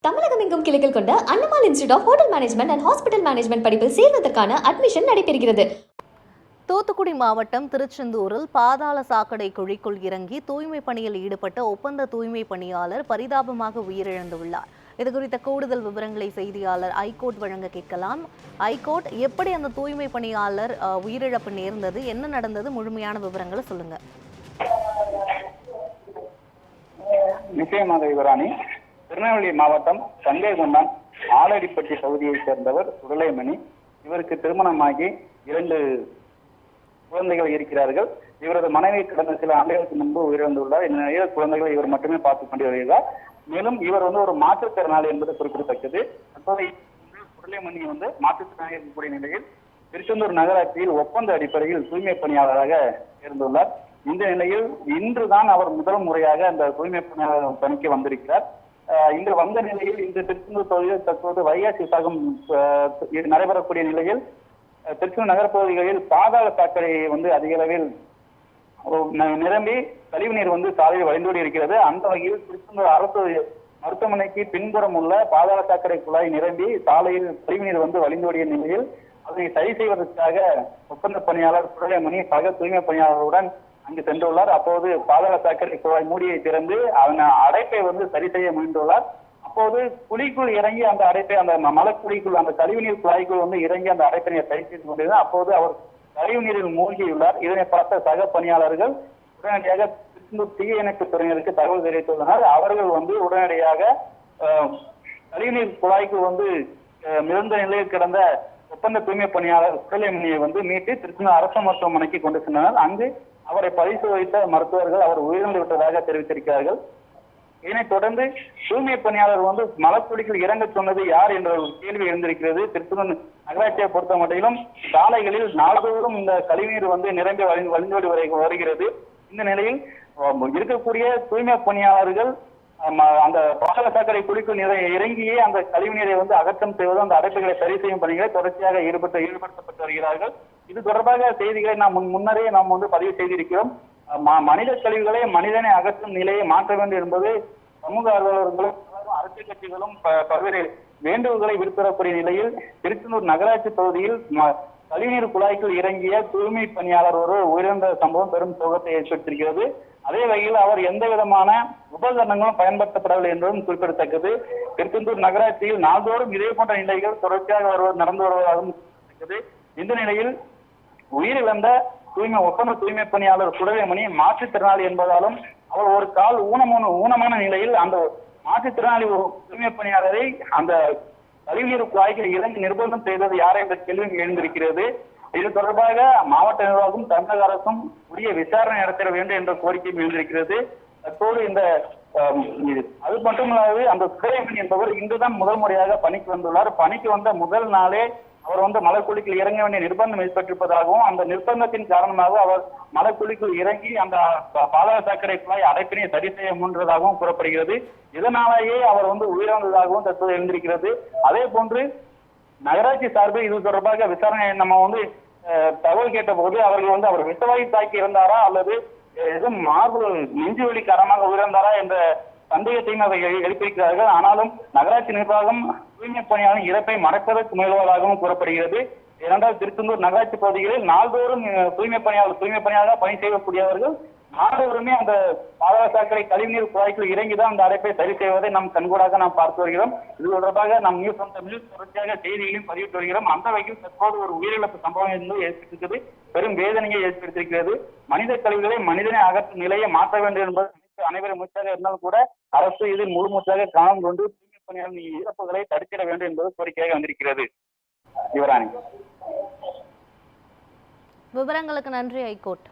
தமிழகம் எங்கும் கிளைகள் கொண்ட Annamal institute of hotel management and hospital management படிப்பில் சேர்வதற்கான அட்மிஷன் நடைபெறுகிறது. தூத்துக்குடி மாவட்டம் திருச்செந்தூரில் பாதாள சாக்கடை குழிக்குள் இறங்கி தூய்மை பணியில் ஈடுபட்ட ஒப்பந்த தூய்மை பணியாளர் பரிதாபமாக உயிரிழந்துள்ளார். இதுகுறித்த கூடுதல் விவரங்களை செய்தியாளர் ஐகோட் வழங்க கேட்கலாம். ஐகோட், எப்படி அந்த தூய்மை பணியாளர் உயிரிழப்பு நேர்ந்தது, என்ன நடந்தது, முழுமையான விவரங்களை சொல்லுங்க. நிச்சயமாக யுவராணி, திருநெல்வேலி மாவட்டம் சந்தேகொண்டான் ஆலடிப்பட்டி பகுதியைச் சேர்ந்தவர் சுடலைமணி. இவருக்கு திருமணமாகி 2 குழந்தைகள் இருக்கிறார்கள். இவரது மனைவி கடந்த சில ஆண்டுகளுக்கு முன்பு உயிரிழந்துள்ளார். இந்த நிலையில் குழந்தைகளை இவர் மட்டுமே பார்த்துக் கொண்டு வருகிறார். மேலும் இவர் ஒரு மாற்றுத்திறனாளி என்பது குறிப்பிடத்தக்கது. தற்போதைய சுடலைமணி மாற்றுத்திறனாளி இருக்கக்கூடிய நிலையில் திருச்செந்தூர் நகராட்சியில் ஒப்பந்த அடிப்படையில் தூய்மை பணியாளராக இருந்துள்ளார். இந்த நிலையில் இன்றுதான் அவர் முதல் முறையாக அந்த தூய்மை பணியாளர் பணிக்கு வந்திருக்கிறார். இன்று வந்த நிலையில் இந்த திருச்செந்தூர் பகுதியில் தற்போது வைகாசி விசாகம் நடைபெறக்கூடிய நிலையில் திருச்செந்தூர் நகர்பகுதிகளில் பாதாள சாக்கடை அதிக அளவில் நிரம்பி கழிவுநீர் சாலையில் வழிந்தோடி இருக்கிறது. அந்த வகையில் திருச்செந்தூர் அரசு மருத்துவமனைக்கு பின்புறம் உள்ள பாதாள சாக்கடை குழாய் நிரம்பி சாலையில் கழிவுநீர் வழிந்தோடிய நிலையில் அதனை சரி செய்வதற்காக ஒப்பந்த பணியாளர் சுடலைமணி சக தூய்மை பணியாளருடன் அங்கு சென்றுள்ளார். அப்போது பாதாள சாக்கடை குழாய் மூடியை திறந்து அதன் அடைப்பை சரி செய்ய முயன்றுள்ளார். அப்போது குழிக்குள் இறங்கி அந்த அடைப்பை அந்த மலக்குழிக்குள் அந்த கழிவுநீர் குழாய்க்குள் இறங்கி அந்த அடைப்பினை சரி செய்து கொண்டிருந்தார். அப்போது அவர் கழிவுநீரில் மூழ்கியுள்ளார். இதனை பார்த்த சக பணியாளர்கள் உடனடியாக திருச்செந்தூர் தீயணைப்பு துறையினருக்கு தகவல் தெரிவித்துள்ளனர். அவர்கள் உடனடியாக கழிவுநீர் குழாய்க்கு மிகுந்த நிலையில் கிடந்த ஒப்பந்த தூய்மை பணியாளர் சுடலைமணியை மீட்டு திருச்செந்தூர் அரசு மருத்துவமனைக்கு கொண்டு சென்றனர். அங்கு அவரை பரிசோதித்த மருத்துவர்கள் அவர் உயிரிழந்து விட்டதாக தெரிவித்திருக்கிறார்கள். இதனைத் தொடர்ந்து தூய்மை பணியாளர் மலக்குழிக்குள் இறங்க சொன்னது யார் என்ற ஒரு கேள்வி எழுந்திருக்கிறது. திருச்செந்தூர் நகராட்சியை பொறுத்த மட்டிலும் சாலைகளில் நாள்தோறும் இந்த கழிவுநீர் நிரம்பி வழிந்தோடி வருகிறது. இந்த நிலையில் இருக்கக்கூடிய தூய்மை பணியாளர்கள் அந்த பாதாள சாக்கடை குழிக்குள் இறங்கியே அந்த கழிவுநீரை அகற்றம் செய்வது, அந்த அடைப்புகளை சரி செய்யும் பணிகளை தொடர்ச்சியாக ஈடுபடுத்தப்பட்டு வருகிறார்கள். இது தொடர்பாக செய்திகளை நாம் முன்னரே பதிவு செய்திருக்கிறோம். மனித கழிவுகளை மனிதனை அகற்றும் நிலையை மாற்ற வேண்டும் என்பது சமூக ஆர்வலர்களும் அரசியல் கட்சிகளும் பல்வேறு வேண்டுகோள்களை விடுத்துறக்கூடிய நிலையில் திருச்செந்தூர் நகராட்சி பகுதியில் கழிவுநீர் குழாய்க்குள் இறங்கிய தூய்மை பணியாளர் உயிரிழந்த சம்பவம் பெரும் சோகத்தை ஏற்படுத்தியிருக்கிறது. அதே வகையில் அவர் எந்த விதமான உபகரணங்களும் பயன்படுத்தப்படவில்லை என்பதும் குறிப்பிடத்தக்கது. திருச்செந்தூர் நகராட்சியில் நாள்தோறும் இதே போன்ற நிலைகள் தொடர்ச்சியாக நடந்து வருவதாகவும் குறிப்பிடத்தக்கது. இந்த நிலையில் உயிரிழந்த ஒப்பந்த தூய்மை பணியாளர் சுடலைமணி மாற்றுத்திறனாளி என்பதாலும் அவர் ஒரு கால் ஊனமான நிலையில் அந்த மாற்றுத்திறனாளி தூய்மை பணியாளரை அந்த கழிவுநீர் குழாய்க்கு இறங்கி நிர்பந்தம் செய்தது யார் என்ற கேள்வி எழுந்திருக்கிறது. இது தொடர்பாக மாவட்ட நிர்வாகம் தமிழக அரசும் உரிய விசாரணை நடத்த வேண்டும் என்ற கோரிக்கையும் எழுந்திருக்கிறது. தற்போது அது மட்டுமல்லாது அந்த சுடலைமணி என்பவர் இன்றுதான் முதல் முறையாக பணிக்கு வந்துள்ளார். பணிக்கு வந்த முதல் நாளே அவர் மலக்குழிக்குள் இறங்க வேண்டிய நிர்பந்தம் ஏற்பட்டிருப்பதாகவும் அந்த நிர்பந்தத்தின் காரணமாக அவர் மலக்குழிக்குள் இறங்கி அந்த பாதாள சாக்கடை குழாய் அடைப்பினை சரி செய்ய முன்றதாகவும் கூறப்படுகிறது. இதனாலேயே அவர் உயிரிழந்ததாகவும் தற்போது எழுந்திருக்கிறது. அதே போன்று நகராட்சி சார்பில் இது தொடர்பாக விசாரணை நம்ம தகவல் கேட்ட போது அவர்கள் அவர் விஷவாயு தாக்கி இருந்தாரா அல்லது எதுவும் மார்பு நெஞ்சுவலி காரணமாக உயிரிழந்தாரா என்ற சந்தேகத்தையும் அதை எழுப்பியிருக்கிறார்கள். ஆனாலும் நகராட்சி நிர்வாகம் தூய்மை பணியாளர் இறப்பை மறைப்பதற்கு முயல்வதாகவும் கூறப்படுகிறது. ஏனென்றால் திருச்செந்தூர் நகராட்சி பகுதிகளில் நாள்தோறும் தூய்மை பணியாளர் பணி செய்யக்கூடியவர்கள் நாள்தோறுமே அந்த பாதாள சாக்கடை கழிவுநீர் குழாய்க்குள் இறங்கிதான் அந்த அடைப்பை சரி செய்வதை நாம் கண்கூடாக பார்த்து வருகிறோம். இது தொடர்பாக நாம் நியூஸ் ஆன் தமிழ் தொடர்ச்சியாக செய்திகளையும் பதிவிட்டு வருகிறோம். அந்த வகையில் தற்போது ஒரு உயிரிழப்பு சம்பவம் ஏற்பட்டிருக்கிறது. பெரும் வேதனையை ஏற்படுத்தியிருக்கிறது. மனித கழிவுகளை மனிதனை அகற்றும் நிலையை மாற்ற வேண்டும் என்பது அனைவரும் மூச்சாக இருந்தாலும் கூட அரசு இதில் முழு மூச்சாக கவனம் கொண்டு தூய்மை பணியாளர் இழப்புகளை தடுத்திட வேண்டும் என்பது கோரிக்கையாக வந்திருக்கிறது. யுவராணி, விவரங்களுக்கு நன்றி ஐகோட்.